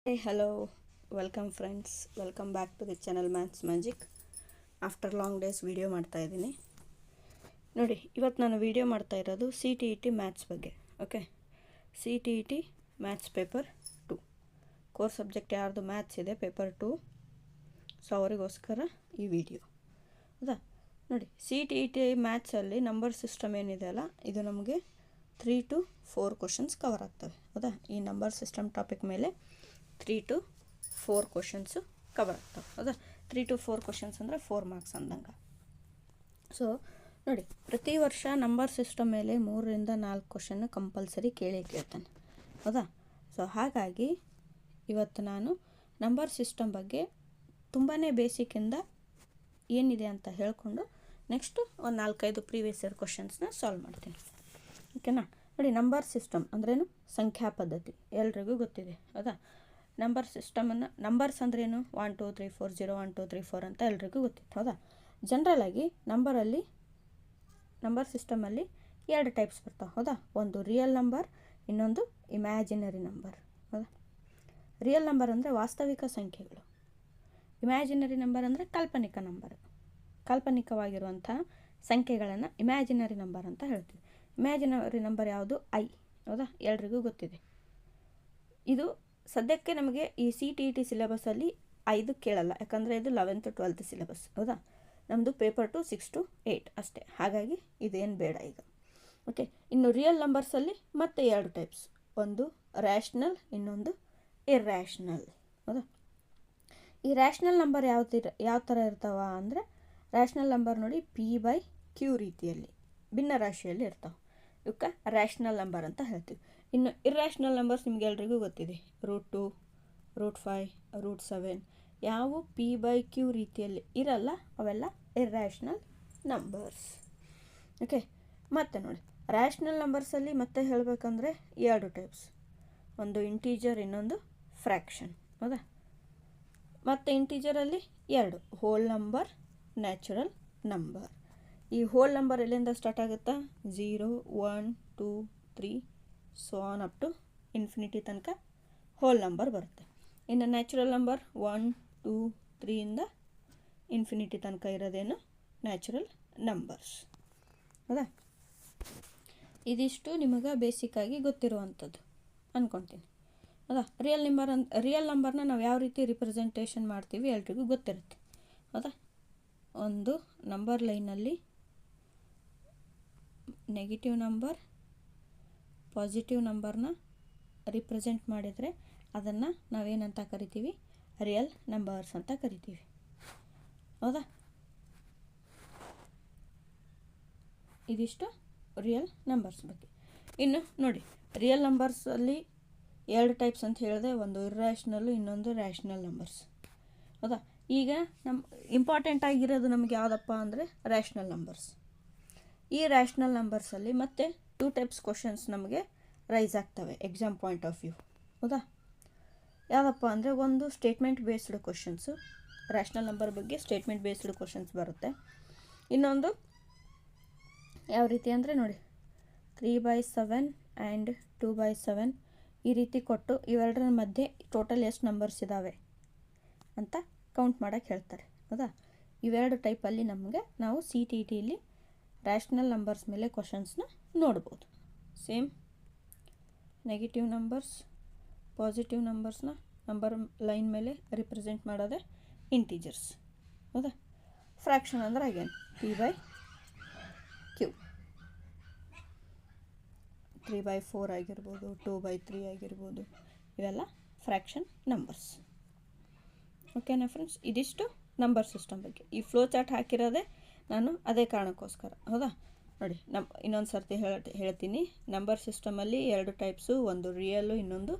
Hey, hello, welcome friends, welcome back to the channel Maths Magic. After long days video ಮಾಡ್ತಾ ಇದ್ದೀನಿ ನೋಡಿ. ಇವತ್ತು ನಾನು ವಿಡಿಯೋ ಮಾಡ್ತಾ ಇರೋದು CTET ಮ್ಯಾಥ್ಸ್ ಬಗ್ಗೆ. Okay, CTET maths paper 2 core subject ಯಾರ್ದು ಮ್ಯಾಥ್ಸ್ ಇದೆ ಪೇಪರ್ 2, ಸೊ ಅವರಿಗೋಸ್ಕರ ಈ ವಿಡಿಯೋ. ಹೌದಾ ನೋಡಿ, CTET ಮ್ಯಾಥ್ಸಲ್ಲಿ ನಂಬರ್ ಸಿಸ್ಟಮ್ ಏನಿದೆ ಅಲ್ಲ, ಇದು ನಮಗೆ 3 to 4 ಕ್ವಶನ್ಸ್ ಕವರ್ ಆಗ್ತವೆ. ಹೌದಾ, ಈ ನಂಬರ್ ಸಿಸ್ಟಮ್ ಟಾಪಿಕ್ ಮೇಲೆ 3 to 4 ಕ್ವಶನ್ಸು ಕವರ್ ಆಗ್ತವೆ. ಹೌದಾ, 3 to 4 ಕ್ವಶನ್ಸ್ ಅಂದರೆ 4 ಮಾರ್ಕ್ಸ್ ಅಂದಂಗೆ. ಸೊ ನೋಡಿ, ಪ್ರತಿ ವರ್ಷ ನಂಬರ್ ಸಿಸ್ಟಮ್ ಮೇಲೆ 3ರಿಂದ 4 ಕ್ವಶನ್ನು ಕಂಪಲ್ಸರಿ ಕೇಳ್ತಾನೆ. ಹೌದಾ, ಸೊ ಹಾಗಾಗಿ ಇವತ್ತು ನಾನು ನಂಬರ್ ಸಿಸ್ಟಮ್ ಬಗ್ಗೆ ತುಂಬಾ ಬೇಸಿಕ್ಕಿಂದ ಏನಿದೆ ಅಂತ ಹೇಳ್ಕೊಂಡು ನೆಕ್ಸ್ಟು ಒಂದು 4-5 ಪ್ರೀವಿಯಸ್ ಇಯರ್ ಕ್ವಶನ್ಸ್ನ ಸಾಲ್ವ್ ಮಾಡ್ತೀನಿ. ಓಕೆನಾ. ನೋಡಿ, ನಂಬರ್ ಸಿಸ್ಟಮ್ ಅಂದ್ರೇನು? ಸಂಖ್ಯಾ ಪದ್ಧತಿ ಎಲ್ರಿಗೂ ಗೊತ್ತಿದೆ. ಹೌದಾ, ನಂಬರ್ ಸಿಸ್ಟಮನ್ನು ನಂಬರ್ಸ್ ಅಂದ್ರೇನು? 1 2 3 4 0 1 2 3 4 ಅಂತ ಎಲ್ರಿಗೂ ಗೊತ್ತಿತ್ತು. ಹೌದಾ, ಜನರಲಾಗಿ ನಂಬರ್ ಸಿಸ್ಟಮಲ್ಲಿ 2 ಟೈಪ್ಸ್ ಬರ್ತಾವೆ. ಹೌದಾ, ಒಂದು ರಿಯಲ್ ನಂಬರ್, ಇನ್ನೊಂದು ಇಮ್ಯಾಜಿನರಿ ನಂಬರ್. ಹೌದಾ, ರಿಯಲ್ ನಂಬರ್ ಅಂದರೆ ವಾಸ್ತವಿಕ ಸಂಖ್ಯೆಗಳು, ಇಮ್ಯಾಜಿನರಿ ನಂಬರ್ ಅಂದರೆ ಕಾಲ್ಪನಿಕವಾಗಿರುವಂಥ ಸಂಖ್ಯೆಗಳನ್ನು ಇಮ್ಯಾಜಿನರಿ ನಂಬರ್ ಅಂತ ಹೇಳ್ತೀವಿ. ಇಮ್ಯಾಜಿನರಿ ನಂಬರ್ ಯಾವುದು? ಐ. ಹೌದಾ, ಎಲ್ರಿಗೂ ಗೊತ್ತಿದೆ. ಇದು ಸದ್ಯಕ್ಕೆ ನಮಗೆ ಈ CTET ಸಿಲೆಬಸ್ಸಲ್ಲಿ 5 ಕೇಳಲ್ಲ, ಯಾಕಂದರೆ ಇದು 11th 12th ಸಿಲೆಬಸ್. ಹೌದಾ, ನಮ್ಮದು ಪೇಪರ್ 2 6 to 8 ಅಷ್ಟೇ, ಹಾಗಾಗಿ ಇದೇನು ಬೇಡ ಈಗ. ಓಕೆ, ಇನ್ನು ರಿಯಲ್ ನಂಬರ್ಸಲ್ಲಿ ಮತ್ತೆ 2 ಟೈಪ್ಸ್, ಒಂದು ರ್ಯಾಷ್ನಲ್, ಇನ್ನೊಂದು ಇರ್ರ್ಯಾಷ್ನಲ್. ಹೌದಾ, ಈ ರ್ಯಾಷ್ನಲ್ ನಂಬರ್ ಯಾವ ಥರ ಇರ್ತಾವ ಅಂದರೆ, ರ್ಯಾಷ್ನಲ್ ನಂಬರ್ ನೋಡಿ P/Q ರೀತಿಯಲ್ಲಿ ಭಿನ್ನ ರಾಶಿಯಲ್ಲಿ ಇರ್ತಾವೆ. ಇವಕ್ಕೆ ರ್ಯಾಷ್ನಲ್ ನಂಬರ್ ಅಂತ ಹೇಳ್ತೀವಿ. ಇನ್ನು ಇರ್ರ್ಯಾಷ್ನಲ್ ನಂಬರ್ಸ್ ನಿಮಗೆಲ್ರಿಗೂ ಗೊತ್ತಿದೆ, √2, √5, √7 ಯಾವ P/Q ರೀತಿಯಲ್ಲಿ ಇರಲ್ಲ, ಅವೆಲ್ಲ ಇರ್ರ್ಯಾಷ್ನಲ್ ನಂಬರ್ಸ್. ಓಕೆ, ಮತ್ತೆ ನೋಡಿ, ರ್ಯಾಷ್ನಲ್ ನಂಬರ್ಸಲ್ಲಿ ಮತ್ತೆ ಹೇಳಬೇಕಂದ್ರೆ 2 ಟೈಪ್ಸ್, ಒಂದು ಇಂಟೀಜರ್, ಇನ್ನೊಂದು ಫ್ರ್ಯಾಕ್ಷನ್. ಹೌದಾ, ಮತ್ತು ಇಂಟೀಜರಲ್ಲಿ 2 ಹೋಲ್ ನಂಬರ್, ನ್ಯಾಚುರಲ್ ನಂಬರ್. ಈ ಹೋಲ್ ನಂಬರ್ ಎಲ್ಲಿಂದ ಸ್ಟಾರ್ಟ್ ಆಗುತ್ತಾ? 0 1 2 3 so on up to infinity ತನಕ ಹೋಲ್ ನಂಬರ್ ಬರುತ್ತೆ. ಇನ್ನು ನ್ಯಾಚುರಲ್ ನಂಬರ್ 1 2 3 ಇಂದ ಇನ್ಫಿನಿಟಿ ತನಕ ಇರೋದೇನು ನ್ಯಾಚುರಲ್ ನಂಬರ್ಸ್. ಹೌದಾ, ಇದಿಷ್ಟು ನಿಮಗೆ ಬೇಸಿಕ್ಕಾಗಿ ಗೊತ್ತಿರುವಂಥದ್ದು ಅಂದ್ಕೊತೀನಿ. ಹೌದಾ, ರಿಯಲ್ ನಂಬರ್ನ ನಾವು ಯಾವ ರೀತಿ ರಿಪ್ರೆಸೆಂಟೇಷನ್ ಮಾಡ್ತೀವಿ ಎಲ್ರಿಗೂ ಗೊತ್ತಿರುತ್ತೆ. ಹೌದಾ, ಒಂದು ನಂಬರ್ ಲೈನಲ್ಲಿ ನೆಗೆಟಿವ್ ನಂಬರ್, ಪಾಸಿಟಿವ್ ನಂಬರ್ನ ರಿಪ್ರೆಸೆಂಟ್ ಮಾಡಿದರೆ ಅದನ್ನು ನಾವೇನಂತ ಕರಿತೀವಿ? ರಿಯಲ್ ನಂಬರ್ಸ್ ಅಂತ ಕರಿತೀವಿ. ಹೌದಾ, ಇದಿಷ್ಟು ರಿಯಲ್ ನಂಬರ್ಸ್ ಬಗ್ಗೆ. ಇನ್ನು ನೋಡಿ, ರಿಯಲ್ ನಂಬರ್ಸಲ್ಲಿ 2 ಟೈಪ್ಸ್ ಅಂತ ಹೇಳಿದೆ, ಒಂದು ಇರ್ರ್ಯಾಷ್ನಲ್ಲು, ಇನ್ನೊಂದು ರ್ಯಾಷ್ನಲ್ ನಂಬರ್ಸ್. ಹೌದಾ, ಈಗ ಇಂಪಾರ್ಟೆಂಟ್ ಆಗಿರೋದು ನಮಗೆ ಯಾವುದಪ್ಪ ಅಂದರೆ ರ್ಯಾಷ್ನಲ್ ನಂಬರ್ಸ್. ಈ ರ್ಯಾಷ್ನಲ್ ನಂಬರ್ಸಲ್ಲಿ ಮತ್ತೆ 2 ಟೈಪ್ಸ್ ಕ್ವಶನ್ಸ್ ನಮಗೆ ರೈಸ್ ಆಗ್ತವೆ ಎಕ್ಸಾಮ್ ಪಾಯಿಂಟ್ ಆಫ್ ವ್ಯೂ. ಹೌದಾ, ಯಾವುದಪ್ಪ ಅಂದರೆ ಒಂದು statement based questions, rational number ಬಗ್ಗೆ ಸ್ಟೇಟ್ಮೆಂಟ್ ಬೇಸ್ಡ್ ಕ್ವಶನ್ಸ್ ಬರುತ್ತೆ. ಇನ್ನೊಂದು ಯಾವ ರೀತಿ ಅಂದರೆ ನೋಡಿ, 3/7 ಆ್ಯಂಡ್ 2/7 ಈ ರೀತಿ ಕೊಟ್ಟು ಇವೆರಡರ ಮಧ್ಯೆ ಟೋಟಲ್ ಎಷ್ಟು ನಂಬರ್ಸ್ ಇದ್ದಾವೆ ಅಂತ ಕೌಂಟ್ ಮಾಡೋಕ್ಕೆ ಹೇಳ್ತಾರೆ. ಹೌದಾ, ಇವೆರಡು ಟೈಪಲ್ಲಿ ನಾವು CTETಲಿ ರ್ಯಾಷ್ನಲ್ ನಂಬರ್ಸ್ ಮೇಲೆ ಕ್ವಶನ್ಸ್ನ ನೋಡ್ಬೋದು. ಸೇಮ್ ನೆಗೆಟಿವ್ ನಂಬರ್ಸ್, ಪಾಸಿಟಿವ್ ನಂಬರ್ಸ್ನ ನಂಬರ್ ಲೈನ್ ಮೇಲೆ ರಿಪ್ರೆಸೆಂಟ್ ಮಾಡೋದೇ ಇಂಟೀಜರ್ಸ್. ಹೌದಾ, ಫ್ರ್ಯಾಕ್ಷನ್ ಅಂದರೆ ಅಗೇನ್ P/Q, 3/4 ಆಗಿರ್ಬೋದು, 2/3 ಆಗಿರ್ಬೋದು, ಇವೆಲ್ಲ ಫ್ರ್ಯಾಕ್ಷನ್ ನಂಬರ್ಸ್. ಓಕೆನಾ ಫ್ರೆಂಡ್ಸ್, ಇದಿಷ್ಟು ನಂಬರ್ ಸಿಸ್ಟಮ್ ಬಗ್ಗೆ. ಈ ಫ್ಲೋ ಚಾರ್ಟ್ ಹಾಕಿರೋದೇ ನಾನು ಅದೇ ಕಾರಣಕ್ಕೋಸ್ಕರ. ಹೌದಾ, ನೋಡಿ, ಇನ್ನೊಂದು ಸರ್ತಿ ಹೇಳ್ತೀನಿ, ನಂಬರ್ ಸಿಸ್ಟಮಲ್ಲಿ 2 ಟೈಪ್ಸು, ಒಂದು ರಿಯಲ್ಲು, ಇನ್ನೊಂದು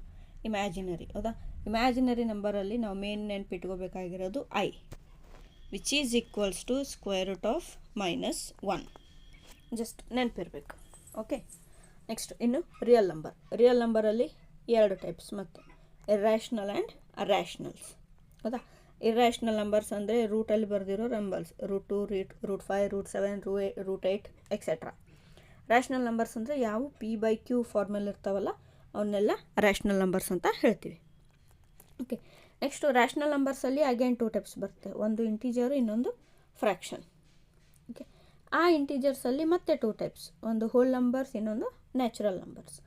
ಇಮ್ಯಾಜಿನರಿ. ಹೌದಾ, ಇಮ್ಯಾಜಿನರಿ ನಂಬರಲ್ಲಿ ನಾವು ಮೇನ್ ನೆನ್ಪಿಟ್ಕೋಬೇಕಾಗಿರೋದು I, which is equals to √(-1). Just ನೆನಪಿರಬೇಕು. ಓಕೆ, ನೆಕ್ಸ್ಟ್ ಇನ್ನು ರಿಯಲ್ ನಂಬರಲ್ಲಿ 2 ಟೈಪ್ಸ್, ಮತ್ತು ಇರ್ರ್ಯಾಷ್ನಲ್ ಆ್ಯಂಡ್ ರ್ಯಾಷ್ನಲ್ಸ್. ಹೌದಾ, ಇರ್ರ್ಯಾಷ್ನಲ್ ನಂಬರ್ಸ್ ಅಂದರೆ ರೂಟಲ್ಲಿ ಬರೆದಿರೋ ನಂಬರ್ಸ್, √2, √5, √7, √8 ಎಕ್ಸೆಟ್ರಾ. ರ್ಯಾಷ್ನಲ್ ನಂಬರ್ಸ್ ಅಂದರೆ ಯಾವ P/Q ಫಾರ್ಮಲ್ಲಿ ಇರ್ತಾವಲ್ಲ ಅವನ್ನೆಲ್ಲ ರ್ಯಾಷ್ನಲ್ ನಂಬರ್ಸ್ ಅಂತ ಹೇಳ್ತೀವಿ. ಓಕೆ, ನೆಕ್ಸ್ಟು ರ್ಯಾಷನಲ್ ನಂಬರ್ಸಲ್ಲಿ ಅಗೇನ್ 2 ಟೈಪ್ಸ್ ಬರುತ್ತೆ. ಒಂದು ಇಂಟೀಜರು, ಇನ್ನೊಂದು ಫ್ರ್ಯಾಕ್ಷನ್. ಓಕೆ, ಆ ಇಂಟೀಜರ್ಸಲ್ಲಿ ಮತ್ತೆ 2 ಟೈಪ್ಸ್, ಒಂದು ಹೋಲ್ ನಂಬರ್ಸ್, ಇನ್ನೊಂದು ನ್ಯಾಚುರಲ್ ನಂಬರ್ಸ್.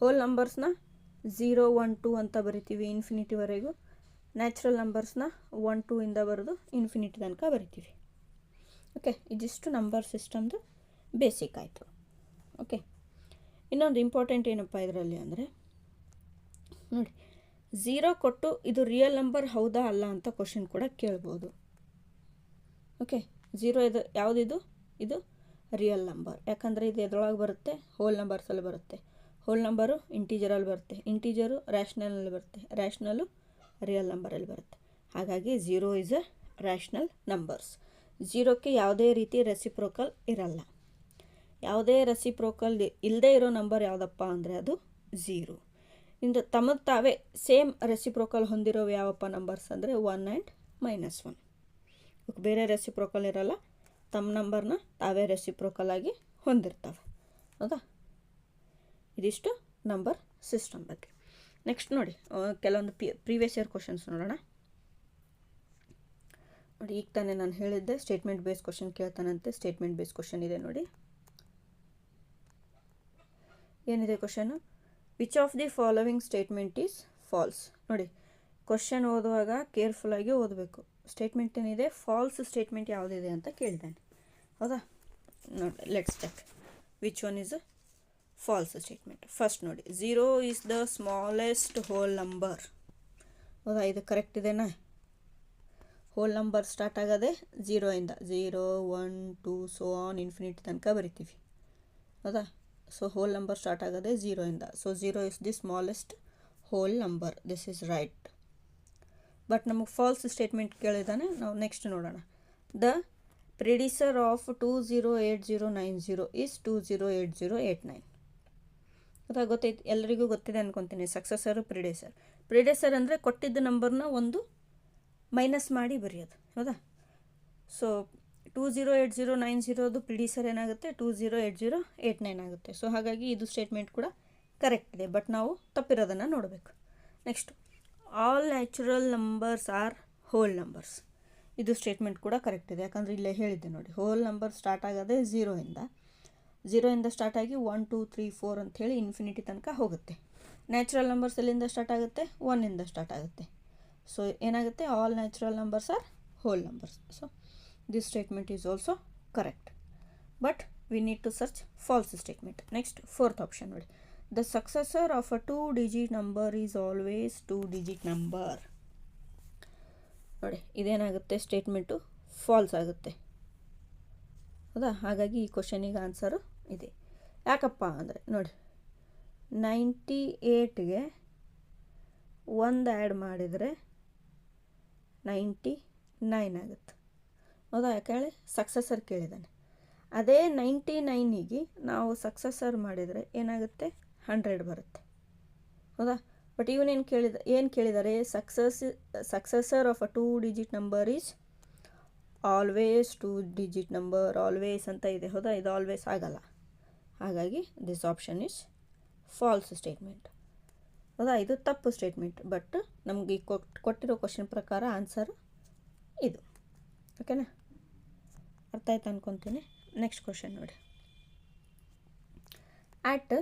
ಹೋಲ್ ನಂಬರ್ಸ್ನ 0, 1, 2 ಅಂತ ಬರಿತೀವಿ ಇನ್ಫಿನಿಟಿವರೆಗೂ. ನ್ಯಾಚುರಲ್ ನಂಬರ್ಸ್ನ 1, 2 ಇಂದ ಬರೆದು ಇನ್ಫಿನಿಟಿ ತನಕ ಬರಿತೀವಿ. ಓಕೆ, ಇದಿಷ್ಟು ನಂಬರ್ ಸಿಸ್ಟಮ್ದು ಬೇಸಿಕ್ ಆಯಿತು. ಓಕೆ, ಇನ್ನೊಂದು ಇಂಪಾರ್ಟೆಂಟ್ ಏನಪ್ಪ ಇದರಲ್ಲಿ ಅಂದರೆ ನೋಡಿ, 0 ಕೊಟ್ಟು ಇದು ರಿಯಲ್ ನಂಬರ್ ಹೌದಾ ಅಲ್ಲ ಅಂತ ಕ್ವಶನ್ ಕೂಡ ಕೇಳ್ಬೋದು. ಓಕೆ, 0 ಇದು ಯಾವುದಿದು? ಇದು ರಿಯಲ್ ನಂಬರ್. ಯಾಕಂದರೆ ಇದು ಎದ್ರೊಳಗೆ ಬರುತ್ತೆ? ಹೋಲ್ ನಂಬರ್ಸಲ್ಲಿ ಬರುತ್ತೆ. ಹೋಲ್ ನಂಬರು ಇಂಟೀಜರಲ್ಲಿ ಬರುತ್ತೆ, ಇಂಟೀಜರು ರ್ಯಾಷನಲಲ್ಲಿ ಬರುತ್ತೆ, ರ್ಯಾಷನಲ್ಲು ರಿಯಲ್ ನಂಬರಲ್ಲಿ ಬರುತ್ತೆ. ಹಾಗಾಗಿ 0 ಈಸ್ ಅ ರ್ಯಾಷನಲ್ ನಂಬರ್ಸ್. 0ಕ್ಕೆ ಯಾವುದೇ ರೀತಿ ರೆಸಿಪ್ರೋಕಲ್ ಇರಲ್ಲ. ಯಾವುದೇ ರೆಸಿಪ್ರೋಕಲ್ ಇಲ್ಲದೇ ಇರೋ ನಂಬರ್ ಯಾವುದಪ್ಪ ಅಂದರೆ ಅದು 0. ಇಂದು ತಮಗೆ ತಾವೇ ಸೇಮ್ ರೆಸಿಪ್ರೋಕಲ್ ಹೊಂದಿರೋವು ಯಾವಪ್ಪ ನಂಬರ್ಸ್ ಅಂದರೆ 1 ಆ್ಯಂಡ್ -1. ಬೇರೆ ರೆಸಿಪ್ರೋಕಲ್ ಇರಲ್ಲ, ತಮ್ಮ ನಂಬರ್ನ ತಾವೇ ರೆಸಿಪ್ರೋಕಲ್ ಆಗಿ ಹೊಂದಿರ್ತವೆ. ಹೌದಾ? ಇದಿಷ್ಟು ನಂಬರ್ ಸಿಸ್ಟಮ್ ಬಗ್ಗೆ. ನೆಕ್ಸ್ಟ್ ನೋಡಿ, ಕೆಲವೊಂದು ಪ್ರೀವಿಯಸ್ ಇಯರ್ ಕ್ವಶನ್ಸ್ ನೋಡೋಣ. ನೋಡಿ, ಈಗ ತಾನೇ ನಾನು ಹೇಳಿದ್ದೆ ಸ್ಟೇಟ್ಮೆಂಟ್ ಬೇಸ್ ಕ್ವಶನ್ ಕೇಳ್ತಾನಂತೆ. ಸ್ಟೇಟ್ಮೆಂಟ್ ಬೇಸ್ ಕ್ವಶನ್ ಇದೆ ನೋಡಿ. ಏನಿದೆ question? Which of the following statement is false. ನೋಡಿ, ಕ್ವಶನ್ ಓದುವಾಗ ಕೇರ್ಫುಲ್ಲಾಗಿ ಓದಬೇಕು. ಸ್ಟೇಟ್ಮೆಂಟ್ ಏನಿದೆ, ಫಾಲ್ಸ್ ಸ್ಟೇಟ್ಮೆಂಟ್ ಯಾವುದಿದೆ ಅಂತ ಕೇಳಿದ್ದಾನೆ. ಹೌದಾ? ನೋಡಿ, let's check which one is false statement. First ನೋಡಿ, 0 is the smallest whole number. ಹೌದಾ? ಇದು ಕರೆಕ್ಟ್ ಇದೆನಾ? ಹೋಲ್ ನಂಬರ್ ಸ್ಟಾರ್ಟ್ ಆಗೋದೆ 0 ಇಂದ. 0, 1, 2 ಸೋ ಆನ್ ಇನ್ಫಿನಿಟಿ ತನಕ ಬರಿತೀವಿ. ಹೌದಾ? ಸೊ ಹೋಲ್ ನಂಬರ್ ಸ್ಟಾರ್ಟ್ ಆಗೋದೆ 0 ಇಂದ. So 0 is the smallest whole number. This is right. But ನಮಗೆ ಫಾಲ್ಸ್ ಸ್ಟೇಟ್ಮೆಂಟ್ ಕೇಳಿದ್ದಾನೆ. ನಾವು ನೆಕ್ಸ್ಟ್ ನೋಡೋಣ. The predecessor of 208090 is 208089. ಹೌದಾ? ಗೊತ್ತೈತೆ, ಎಲ್ಲರಿಗೂ ಗೊತ್ತಿದೆ ಅನ್ಕೊತೀನಿ. ಸಕ್ಸಸರು, ಪ್ರಿಡೇಸರ್. ಪ್ರಿಡೇಸರ್ ಅಂದರೆ ಕೊಟ್ಟಿದ್ದ ನಂಬರ್ನ ಒಂದು ಮೈನಸ್ ಮಾಡಿ ಬರೆಯೋದು. ಹೌದಾ? ಸೊ 208090 ಪ್ರಿಡೀಸರ್ ಏನಾಗುತ್ತೆ? 208089 ಆಗುತ್ತೆ. ಸೊ ಹಾಗಾಗಿ ಇದು ಸ್ಟೇಟ್ಮೆಂಟ್ ಕೂಡ ಕರೆಕ್ಟ್ ಇದೆ. ಬಟ್ ನಾವು ತಪ್ಪಿರೋದನ್ನು ನೋಡಬೇಕು. Next, all natural numbers are whole numbers. ಇದು ಸ್ಟೇಟ್ಮೆಂಟ್ ಕೂಡ ಕರೆಕ್ಟ್ ಇದೆ. ಯಾಕಂದರೆ ಇಲ್ಲೇ ಹೇಳಿದ್ದೆ ನೋಡಿ, ಹೋಲ್ ನಂಬರ್ ಸ್ಟಾರ್ಟ್ ಆಗೋದೇ 0 ಇಂದ. 0 ಇಂದ ಸ್ಟಾರ್ಟ್ ಆಗಿ 1, 2, 3, 4 ಅಂಥೇಳಿ ಇನ್ಫಿನಿಟಿ ತನಕ ಹೋಗುತ್ತೆ. ನ್ಯಾಚುರಲ್ ನಂಬರ್ಸ್ ಎಲ್ಲಿಂದ ಸ್ಟಾರ್ಟ್ ಆಗುತ್ತೆ? 1 ಇಂದ ಸ್ಟಾರ್ಟ್ ಆಗುತ್ತೆ. ಸೊ ಏನಾಗುತ್ತೆ? All natural numbers are whole numbers. So this statement is also correct. But we need to search false statement. Next, fourth option ನೋಡಿ. The successor of a 2 digit number is always 2 digit number. ನೋಡಿ, ಇದೇನಾಗುತ್ತೆ? Statement falls ಆಗುತ್ತೆ. ಹೌದಾ? ಹಾಗಾಗಿ ಈ ಕ್ವಶನಿಗೆ answer ಇದೆ. ಯಾಕಪ್ಪ ಅಂದರೆ ನೋಡಿ, 98ಗೆ 1 ಆ್ಯಡ್ ಮಾಡಿದರೆ 99 ಆಗುತ್ತೆ. ಹೌದಾ? ಯಾಕೆ ಹೇಳಿ? ಸಕ್ಸಸರ್ ಕೇಳಿದ್ದಾನೆ. ಅದೇ 99ಗೆ ನಾವು ಸಕ್ಸಸರ್ ಮಾಡಿದರೆ ಏನಾಗುತ್ತೆ? 100 ಬರುತ್ತೆ. ಹೌದಾ? ಬಟ್ ಇವನೇನು ಕೇಳಿದ್ದಾರೆ? Successor of a 2 digit number is always 2 digit number. Always ಅಂತ ಇದೆ. ಹೌದಾ? ಇದು ಆಲ್ವೇಸ್ ಆಗಲ್ಲ. ಹಾಗಾಗಿ this option is false statement. ಹೌದಾ? ಇದು ತಪ್ಪು ಸ್ಟೇಟ್ಮೆಂಟ್. ಬಟ್ ನಮಗೆ ಕೊಟ್ಟಿರೋ ಕ್ವಶನ್ ಪ್ರಕಾರ ಆನ್ಸರ್ ಇದು. ಓಕೆನಾ? ಅರ್ಥ ಆಯ್ತು ಅನ್ಕೊತೀನಿ. ನೆಕ್ಸ್ಟ್ ಕ್ವಶನ್ ನೋಡಿ. At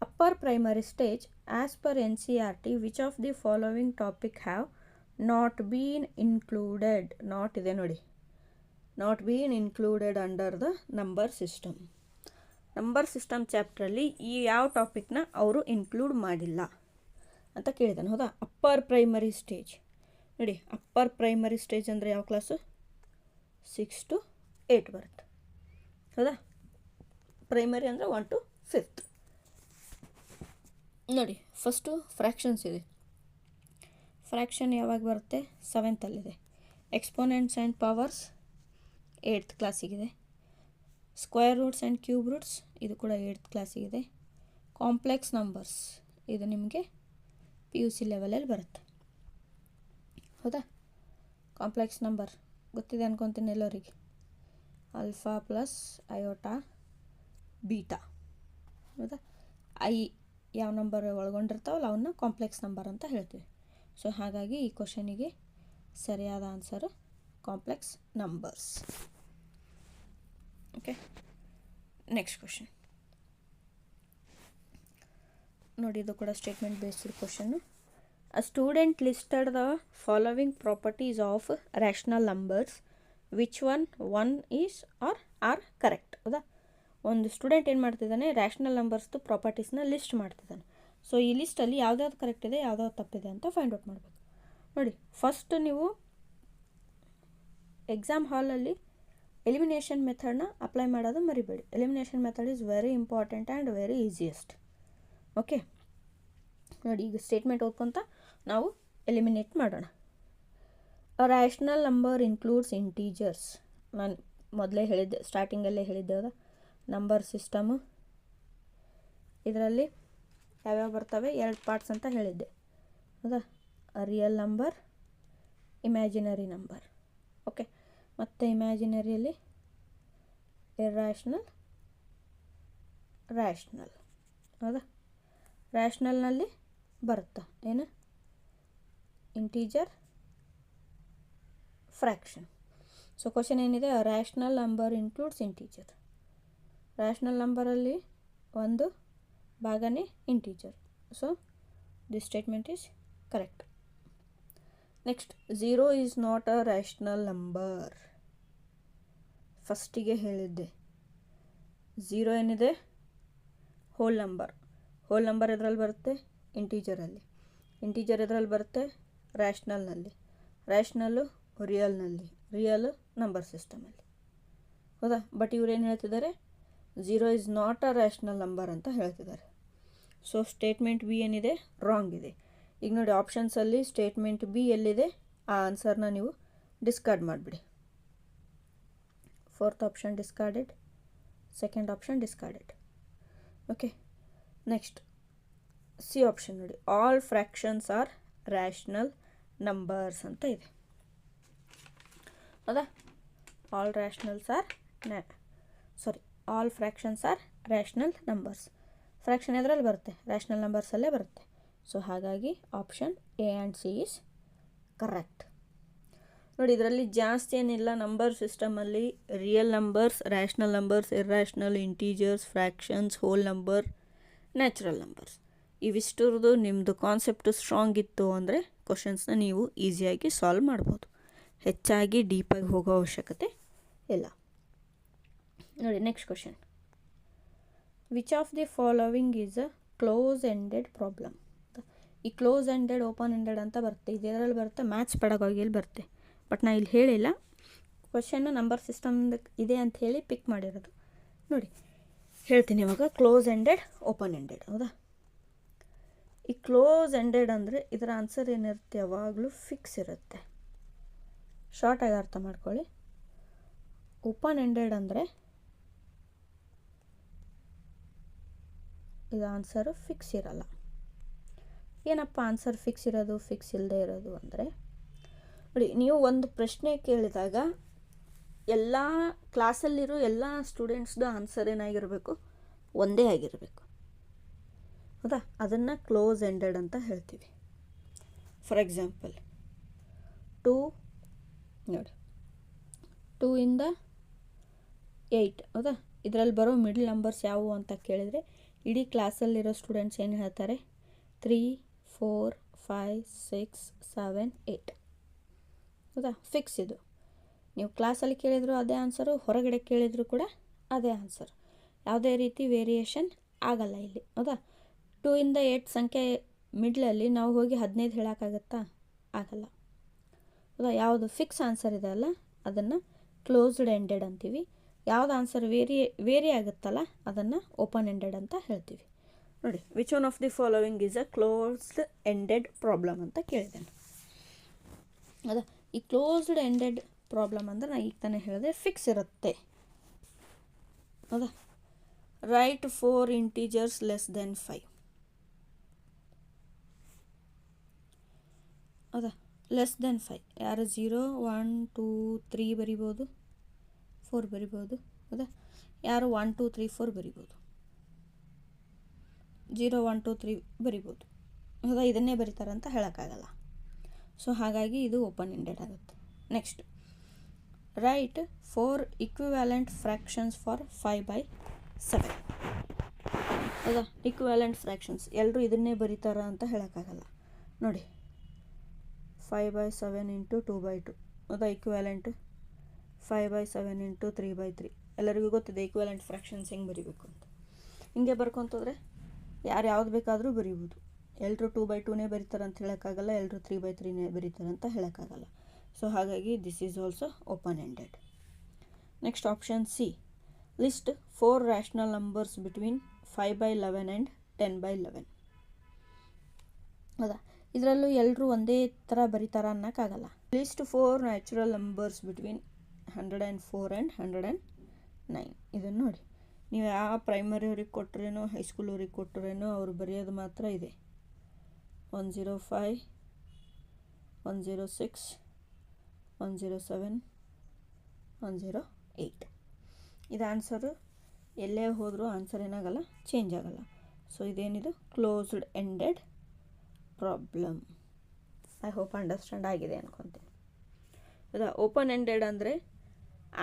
upper primary stage as per NCERT which of the following topic have not been included. Not ಇದೆ ನೋಡಿ, not been included under the number system. Number system ಚಾಪ್ಟ್ರಲ್ಲಿ ಈ ಯಾವ ಟಾಪಿಕ್ನ ಅವರು ಇನ್ಕ್ಲೂಡ್ ಮಾಡಿಲ್ಲ ಅಂತ ಕೇಳಿದ್ದಾನೆ. ಹೌದಾ? ಅಪ್ಪರ್ ಪ್ರೈಮರಿ ಸ್ಟೇಜ್ ನೋಡಿ. ಅಪ್ಪರ್ ಪ್ರೈಮರಿ ಸ್ಟೇಜ್ ಅಂದರೆ ಯಾವ ಕ್ಲಾಸು? 6 to 8 ಬರುತ್ತೆ. ಹೌದಾ? ಪ್ರೈಮರಿ ಅಂದರೆ 1 to 5th. ನೋಡಿ, ಫಸ್ಟು ಫ್ರ್ಯಾಕ್ಷನ್ಸ್ ಇದೆ. ಫ್ರ್ಯಾಕ್ಷನ್ ಯಾವಾಗ ಬರುತ್ತೆ? 7th exponents and powers 8th ಕ್ಲಾಸಿಗಿದೆ. Square roots and cube roots ಇದು ಕೂಡ 8th ಕ್ಲಾಸಿಗಿದೆ. ಕಾಂಪ್ಲೆಕ್ಸ್ ನಂಬರ್ಸ್ ಇದು ನಿಮಗೆ PUC ಲೆವೆಲಲ್ಲಿ ಬರುತ್ತೆ. ಹೌದಾ? ಕಾಂಪ್ಲೆಕ್ಸ್ ನಂಬರ್ ಗೊತ್ತಿದೆ ಅನ್ಕೊತೀನಿ ಎಲ್ಲರಿಗೆ. Alpha plus ಅಯೋಟಾ beta. ಹೌದಾ? ಯಾವ ನಂಬರ್ ಒಳಗೊಂಡಿರ್ತಾವಲ್ಲ ಅವನ್ನ ಕಾಂಪ್ಲೆಕ್ಸ್ ನಂಬರ್ ಅಂತ ಹೇಳ್ತೀವಿ. ಸೊ ಹಾಗಾಗಿ ಈ ಕ್ವಶನಿಗೆ ಸರಿಯಾದ answer complex numbers. Okay, next question ನೋಡಿ, ಇದು ಕೂಡ statement based question. A student listed the following properties of rational numbers, which one is are correct. ಹೌದಾ, ಒಂದು ಸ್ಟೂಡೆಂಟ್ ಏನು ಮಾಡ್ತಿದ್ದಾನೆ, ರ್ಯಾಷನಲ್ ನಂಬರ್ಸ್ದು ಪ್ರಾಪರ್ಟೀಸ್ನ ಲಿಸ್ಟ್ ಮಾಡ್ತಿದ್ದಾನೆ. ಸೊ ಈ ಲಿಸ್ಟಲ್ಲಿ ಯಾವ್ದಾವ್ದು ಕರೆಕ್ಟ್ ಇದೆ, ಯಾವ್ದಾವ್ದು ತಪ್ಪಿದೆ ಅಂತ ಫೈಂಡ್ ಔಟ್ ಮಾಡಬೇಕು. ನೋಡಿ, ಫಸ್ಟ್ ನೀವು ಎಕ್ಸಾಮ್ ಹಾಲಲ್ಲಿ ಎಲಿಮಿನೇಷನ್ ಮೆಥಡ್ನ ಅಪ್ಲೈ ಮಾಡೋದು ಮರಿಬೇಡಿ. Elimination method is very important and very easiest. Okay, ನೋಡಿ, ಈಗ ಸ್ಟೇಟ್ಮೆಂಟ್ ಓದ್ಕೊತ ನಾವು ಎಲಿಮಿನೇಟ್ ಮಾಡೋಣ. ಅ ರ್ಯಾಷನಲ್ ನಂಬರ್ ಇನ್ಕ್ಲೂಡ್ಸ್ ಇಂಟೀಜರ್ಸ್. ನಾನು ಮೊದಲೇ ಹೇಳಿದ್ದೆ, ಸ್ಟಾರ್ಟಿಂಗಲ್ಲೇ ಹೇಳಿದ್ದೆ ನಂಬರ್ ಸಿಸ್ಟಮು. ಇದರಲ್ಲಿ ಯಾವ್ಯಾವ ಬರ್ತವೆ, 2 ಪಾರ್ಟ್ಸ್ ಅಂತ ಹೇಳಿದ್ದೆ. ಹೌದಾ, real number, imaginary number. Okay, ಮತ್ತು ಇಮ್ಯಾಜಿನರಿಯಲ್ಲಿ ಇರ್ರ್ಯಾಷನಲ್, ರ್ಯಾಷನಲ್. ಹೌದಾ, ರ್ಯಾಷನಲ್ನಲ್ಲಿ ಬರುತ್ತಾ ಏನು, ಇಂಟೀಜರ್, ಫ್ರ್ಯಾಕ್ಷನ್. ಸೊ ಕ್ವಶನ್ ಏನಿದೆ, rational number includes integer. Rational ನಂಬರಲ್ಲಿ ಒಂದು ಭಾಗನೇ integer. So this statement is correct. Next, 0 is not a rational number. ಫಸ್ಟಿಗೆ ಹೇಳಿದ್ದೆ 0 ಏನಿದೆ, ಹೋಲ್ ನಂಬರ್. ಹೋಲ್ ನಂಬರ್ ಎದ್ರಲ್ಲಿ ಬರುತ್ತೆ, ಇಂಟೀಜರಲ್ಲಿ. ಇಂಟೀಜರ್ ಎದ್ರಲ್ಲಿ ಬರುತ್ತೆ, ರ್ಯಾಷನಲ್ನಲ್ಲಿ. ರ್ಯಾಷನಲ್ಲು ರಿಯಲ್ನಲ್ಲಿ, ರಿಯಲ್ ನಂಬರ್ ಸಿಸ್ಟಮಲ್ಲಿ. ಹೌದಾ, ಬಟ್ ಇವ್ರೇನು ಹೇಳ್ತಿದ್ದಾರೆ, 0 is not a rational number ಅಂತ ಹೇಳ್ತಿದ್ದಾರೆ. ಸೊ ಸ್ಟೇಟ್ಮೆಂಟ್ ಬಿ ಏನಿದೆ, ರಾಂಗ್ ಇದೆ. ಈಗ ನೋಡಿ, ಆಪ್ಷನ್ಸಲ್ಲಿ ಸ್ಟೇಟ್ಮೆಂಟ್ ಬಿ ಎಲ್ಲಿದೆ, ಆ ಆನ್ಸರ್ನ ನೀವು ಡಿಸ್ಕಾರ್ಡ್ ಮಾಡಿಬಿಡಿ. 4th option discarded, 2nd option discarded. Okay, next C option ನೋಡಿ, all fractions are rational numbers ಅಂತ ಇದೆ. ಹೌದಾ, all fractions are rational numbers. Fraction ಎದರಲ್ಲಿ ಬರುತ್ತೆ, ರ್ಯಾಷನಲ್ ನಂಬರ್ಸಲ್ಲೇ ಬರುತ್ತೆ. ಸೊ ಹಾಗಾಗಿ option A and C is correct. ನೋಡಿ, ಇದರಲ್ಲಿ ಜಾಸ್ತಿ ಏನಿಲ್ಲ. ನಂಬರ್ ಸಿಸ್ಟಮಲ್ಲಿ real numbers, rational numbers, irrational, integers, fractions, whole number, natural numbers, ಇವಿಷ್ಟರದ್ದು ನಿಮ್ಮದು ಕಾನ್ಸೆಪ್ಟು ಸ್ಟ್ರಾಂಗ್ ಇತ್ತು ಅಂದರೆ ಕ್ವಶನ್ಸ್ನ ನೀವು ಈಸಿಯಾಗಿ ಸಾಲ್ವ್ ಮಾಡ್ಬೋದು. ಹೆಚ್ಚಾಗಿ ಡೀಪಾಗಿ ಹೋಗೋ ಅವಶ್ಯಕತೆ ಇಲ್ಲ. ನೋಡಿ, next question, which of the following is a close ended problem. ಈ ಕ್ಲೋಸ್ ಎಂಡೆಡ್, ಓಪನ್ ಎಂಡೆಡ್ ಅಂತ ಬರುತ್ತೆ. ಇದರಲ್ಲಿ ಬರುತ್ತೆ, ಮ್ಯಾಥ್ಸ್ ಪೆಡಗಾಗಿಯಲ್ಲಿ ಬರುತ್ತೆ. ಬಟ್ ನಾನು ಇಲ್ಲಿ ಹೇಳಿಲ್ಲ, ಕ್ವಶನ್ನು ನಂಬರ್ ಸಿಸ್ಟಮ್ ಇದೆ ಅಂತ ಹೇಳಿ ಪಿಕ್ ಮಾಡಿರೋದು. ನೋಡಿ, ಹೇಳ್ತೀನಿ ಇವಾಗ. Close ended, open ended. ಹೌದಾ, ಈ ಕ್ಲೋಸ್ ಎಂಡೆಡ್ ಅಂದರೆ ಇದರ ಆನ್ಸರ್ ಏನಿರುತ್ತೆ, ಯಾವಾಗಲೂ ಫಿಕ್ಸ್ ಇರುತ್ತೆ. ಶಾರ್ಟಾಗಿ ಅರ್ಥ ಮಾಡ್ಕೊಳ್ಳಿ. ಓಪನ್ ಎಂಡೆಡ್ ಅಂದರೆ ಇದು ಆನ್ಸರು ಫಿಕ್ಸ್ ಇರಲ್ಲ. ಏನಪ್ಪ ಆನ್ಸರ್ ಫಿಕ್ಸ್ ಇರೋದು, ಫಿಕ್ಸ್ ಇಲ್ಲದೆ ಇರೋದು ಅಂದರೆ, ನೋಡಿ, ನೀವು ಒಂದು ಪ್ರಶ್ನೆ ಕೇಳಿದಾಗ ಎಲ್ಲ ಕ್ಲಾಸಲ್ಲಿರೋ ಎಲ್ಲ ಸ್ಟೂಡೆಂಟ್ಸ್ದು ಆನ್ಸರ್ ಏನಾಗಿರಬೇಕು, ಒಂದೇ ಆಗಿರಬೇಕು. ಹೌದಾ, ಅದನ್ನು ಕ್ಲೋಸ್ ಎಂಡೆಡ್ ಅಂತ ಹೇಳ್ತೀವಿ. ಫಾರ್ ಎಕ್ಸಾಂಪಲ್, 2 ನೋಡಿ, 2 ಇಂದ 8. ಹೌದಾ, ಇದರಲ್ಲಿ ಬರೋ ಮಿಡಲ್ ನಂಬರ್ಸ್ ಯಾವುವು ಅಂತ ಕೇಳಿದರೆ ಇಡೀ ಕ್ಲಾಸಲ್ಲಿರೋ ಸ್ಟೂಡೆಂಟ್ಸ್ ಏನು ಹೇಳ್ತಾರೆ, 3, 4, 5, 6, 7, 8. ಹೌದಾ, ಫಿಕ್ಸ್ ಇದು. ನೀವು ಕ್ಲಾಸಲ್ಲಿ ಕೇಳಿದ್ರು ಅದೇ ಆನ್ಸರು, ಹೊರಗಡೆ ಕೇಳಿದ್ರು ಕೂಡ ಅದೇ ಆನ್ಸರ್. ಯಾವುದೇ ರೀತಿ ವೇರಿಯೇಷನ್ ಆಗಲ್ಲ ಇಲ್ಲಿ. ಹೌದಾ, 2 ಇಂದ 8 ಸಂಖ್ಯೆ ಮಿಡ್ಲಲ್ಲಿ ನಾವು ಹೋಗಿ 15 ಹೇಳೋಕ್ಕಾಗತ್ತಾ, ಆಗಲ್ಲ. ಹೌದಾ, ಯಾವುದು ಫಿಕ್ಸ್ ಆನ್ಸರ್ ಇದೆ ಅಲ್ಲ, ಅದನ್ನು ಕ್ಲೋಸ್ಡ್ ಎಂಡೆಡ್ ಅಂತೀವಿ. ಯಾವ್ದು ಆನ್ಸರ್ ವೇರಿ ಆಗುತ್ತಲ್ಲ, ಅದನ್ನು ಓಪನ್ ಎಂಡೆಡ್ ಅಂತ ಹೇಳ್ತೀವಿ. ನೋಡಿ, which one of the following is a closed ended problem ಅಂತ ಕೇಳಿದ್ದೇನೆ. ಹೌದಾ, ಈ ಕ್ಲೋಸ್ಡ್ ಎಂಡೆಡ್ ಪ್ರಾಬ್ಲಮ್ ಅಂದರೆ ನಾನು ಈಗ ತಾನೇ ಹೇಳಿದೆ, ಫಿಕ್ಸ್ ಇರುತ್ತೆ. ಹೌದಾ, ರೈಟ್ 4 ಇಂಟೀಜರ್ಸ್ ಲೆಸ್ ದೆನ್ 5. ಹೌದಾ, ಲೆಸ್ ದೆನ್ 5 ಯಾರು 0, 1, 2, 3 ಬರಿಬೋದು, 4 ಬರಿಬೋದು. ಹೌದಾ, ಯಾರು 1, 2, 3, 4 ಬರಿಬೋದು, 0, 1, 2, 3 ಬರಿಬೋದು. ಹೌದಾ, ಇದನ್ನೇ ಬರೀತಾರಂತ ಹೇಳೋಕ್ಕಾಗಲ್ಲ. ಸೊ ಹಾಗಾಗಿ ಇದು ಓಪನ್ ಎಂಡೆಡ್ ಆಗುತ್ತೆ. Next, right 4 equivalent fractions for 5/7. ಹೌದಾ, ಇಕ್ವಿವ್ಯಾಲೆಂಟ್ ಫ್ರ್ಯಾಕ್ಷನ್ಸ್ ಎಲ್ಲರೂ ಇದನ್ನೇ ಬರೀತಾರ ಅಂತ ಹೇಳೋಕ್ಕಾಗಲ್ಲ. ನೋಡಿ, 5/7 ಇಂಟು 2/2. ಹೌದಾ, ಇಕ್ವಿವ್ಯಾಲೆಂಟ್ 5/7 ಇಂಟು 3/3. ಎಲ್ಲರಿಗೂ ಗೊತ್ತಿದೆ ಇಕ್ವಿವ್ಯಾಲೆಂಟ್ ಫ್ರ್ಯಾಕ್ಷನ್ಸ್ ಹೆಂಗೆ ಬರೀಬೇಕು ಅಂತ. ಹಿಂಗೆ ಬರ್ಕೊತೋದ್ರೆ ಯಾವ್ದು ಬೇಕಾದರೂ ಬರೀಬೋದು. ಎಲ್ಲರೂ 2/2ನೇ ಬರೀತಾರೆ ಅಂತ ಹೇಳೋಕ್ಕಾಗಲ್ಲ, ಎಲ್ಲರೂ 3/3ನೇ ಬರೀತಾರೆ ಅಂತ ಹೇಳೋಕ್ಕಾಗಲ್ಲ. ಸೊ ಹಾಗಾಗಿ this is also open ended. Next option C, list 4 rational numbers between 5/11 and 10/11. ಹೌದಾ, ಇದರಲ್ಲೂ ಎಲ್ಲರೂ ಒಂದೇ ಥರ ಬರೀತಾರ ಅನ್ನೋಕ್ಕಾಗಲ್ಲ. List 4 natural numbers between 104 and 109. ಇದನ್ನು ನೋಡಿ, ನೀವು ಯಾವ ಪ್ರೈಮರಿಯವ್ರಿಗೆ ಕೊಟ್ಟರೇನೋ ಹೈಸ್ಕೂಲವ್ರಿಗೆ ಕೊಟ್ಟರೇನೋ ಅವ್ರು ಬರೆಯೋದು ಮಾತ್ರ ಇದೆ. 105, 106, 107, 108. ಇದು ಆನ್ಸರು ಎಲ್ಲೇ ಹೋದರೂ ಆನ್ಸರ್ ಏನಾಗಲ್ಲ, ಚೇಂಜ್ ಆಗಲ್ಲ. ಸೊ ಇದೇನಿದು closed ended problem. I hope understand ಆಗಿದೆ ಅನ್ಕೊತೀನಿ. ಹೌದಾ, ಓಪನ್ ಎಂಡೆಡ್ ಅಂದರೆ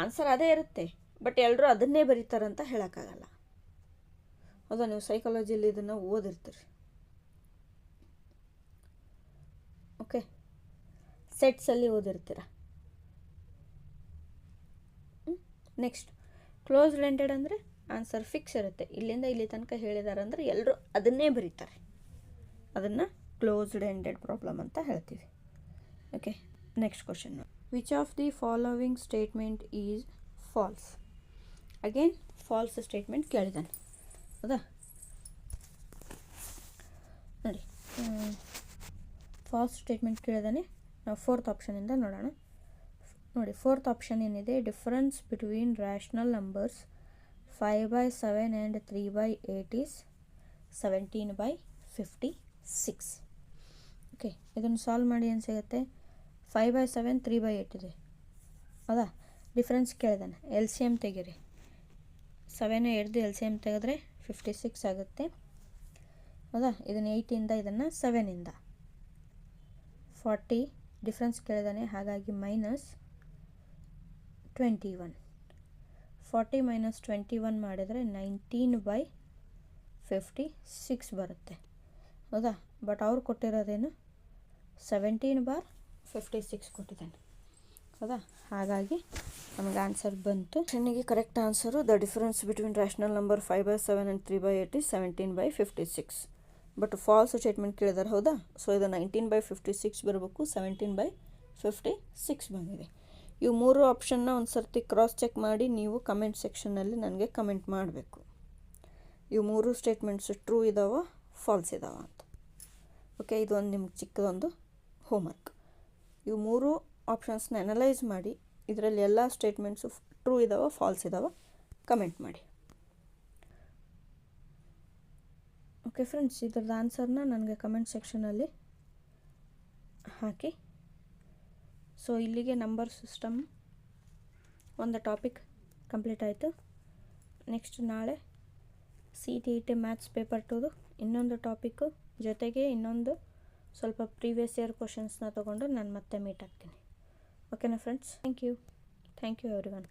ಆನ್ಸರ್ ಅದೇ ಇರುತ್ತೆ, ಬಟ್ ಎಲ್ಲರೂ ಅದನ್ನೇ ಬರೀತಾರಂತ ಹೇಳೋಕ್ಕಾಗಲ್ಲ. ಹೌದಾ, ನೀವು ಸೈಕಾಲಜಿಯಲ್ಲಿ ಇದನ್ನು ಓದಿರ್ತೀರಿ. ಓಕೆ, ಸೆಟ್ಸಲ್ಲಿ ಓದಿರ್ತೀರ. ನೆಕ್ಸ್ಟ್, ಕ್ಲೋಸ್ಡ್ ಎಂಡೆಡ್ ಅಂದರೆ ಆನ್ಸರ್ ಫಿಕ್ಸ್ ಇರುತ್ತೆ. ಇಲ್ಲಿಂದ ಇಲ್ಲಿ ತನಕ ಹೇಳಿದ್ದಾರೆ ಅಂದರೆ ಎಲ್ಲರೂ ಅದನ್ನೇ ಬರೀತಾರೆ. ಅದನ್ನು ಕ್ಲೋಸ್ಡ್ ಎಂಡೆಡ್ ಪ್ರಾಬ್ಲಮ್ ಅಂತ ಹೇಳ್ತೀವಿ. Okay, next question. Which of the following statement is false? Again false statement ಕೇಳಿದ್ದಾನೆ. ಹೌದಾ, ನೋಡಿ, ಫಾಲ್ಸ್ ಸ್ಟೇಟ್ಮೆಂಟ್ ಕೇಳಿದಾನೆ. ನಾವು 4th ಆಪ್ಷನಿಂದ ನೋಡೋಣ. ನೋಡಿ, 4th ಆಪ್ಷನ್ ಏನಿದೆ, difference between rational numbers 5/7 and 3/8 is 17/56. Okay, ಇದನ್ನು ಸಾಲ್ವ್ ಮಾಡಿ ಏನು ಸಿಗುತ್ತೆ? 5/7 3/8 ಇದೆ. ಹೌದಾ, ಡಿಫ್ರೆನ್ಸ್ ಕೇಳಿದಾನೆ. ಎಲ್ ಸಿ ಎಮ್ ತೆಗೀರಿ. 7 8 ಎಲ್ ಸಿ ಎಮ್ ತೆಗೆದ್ರೆ 56 ಆಗುತ್ತೆ. ಹೌದಾ, ಇದನ್ನು 8ಇಂದ ಇದನ್ನು 7ಇಂದ 40 ಡಿಫ್ರೆನ್ಸ್ ಕೇಳಿದಾನೆ, ಹಾಗಾಗಿ -21. 40 - 21 ಮಾಡಿದರೆ 19/56 ಬರುತ್ತೆ. ಹೌದಾ, ಬಟ್ ಅವ್ರು ಕೊಟ್ಟಿರೋದೇನು 17/56 ಕೊಟ್ಟಿದ್ದಾನೆ. ಹೌದಾ, ಹಾಗಾಗಿ ನಮಗೆ ಆನ್ಸರ್ ಬಂತು. ನನಗೆ correct answer the difference between rational number 5/7 and 3/8 is 17/56. But false statement ಕೇಳಿದಾರೆ. ಹೌದಾ, ಸೊ ಇದು 19/56 ಬರಬೇಕು, 17/56 ಬಂದಿದೆ. ಇವು 3 ಆಪ್ಷನ್ನ ಒಂದು ಸರ್ತಿ ಕ್ರಾಸ್ ಚೆಕ್ ಮಾಡಿ ನೀವು ಕಮೆಂಟ್ ಸೆಕ್ಷನ್ನಲ್ಲಿ ನನಗೆ ಕಮೆಂಟ್ ಮಾಡಬೇಕು. ಇವು 3 ಸ್ಟೇಟ್ಮೆಂಟ್ಸ್ ಟ್ರೂ ಇದ್ದಾವ, ಫಾಲ್ಸ್ ಇದ್ದಾವ ಅಂತ. ಓಕೆ, ಇದೊಂದು ನಿಮ್ಗೆ ಚಿಕ್ಕದೊಂದು ಹೋಮ್ವರ್ಕ್. ಇವು 3 ಆಪ್ಷನ್ಸ್ನ ಅನಲೈಸ್ ಮಾಡಿ ಇದರಲ್ಲಿ ಎಲ್ಲ ಸ್ಟೇಟ್ಮೆಂಟ್ಸು ಟ್ರೂ ಇದ್ದಾವ, ಫಾಲ್ಸ್ ಇದ್ದಾವ, ಕಮೆಂಟ್ ಮಾಡಿ. ಓಕೆ ಫ್ರೆಂಡ್ಸ್, ಇದ್ರದ್ದು ಆನ್ಸರ್ನ ನನಗೆ ಕಮೆಂಟ್ ಸೆಕ್ಷನಲ್ಲಿ ಹಾಕಿ. ಸೊ ಇಲ್ಲಿಗೆ ನಂಬರ್ ಸಿಸ್ಟಮ್ ಒಂದು ಟಾಪಿಕ್ ಕಂಪ್ಲೀಟ್ ಆಯಿತು. ನೆಕ್ಸ್ಟ್ ನಾಳೆ CTET ಮ್ಯಾಥ್ಸ್ ಪೇಪರ್ 2 ಇನ್ನೊಂದು ಟಾಪಿಕ್ಕು ಜೊತೆಗೆ ಇನ್ನೊಂದು ಸ್ವಲ್ಪ ಪ್ರೀವಿಯಸ್ ಇಯರ್ ಕ್ವಶನ್ಸ್ನ ತೊಗೊಂಡು ನಾನು ಮತ್ತೆ ಮೀಟ್ ಆಗ್ತೀನಿ. ಓಕೆನಾ ಫ್ರೆಂಡ್ಸ್? Thank you everyone.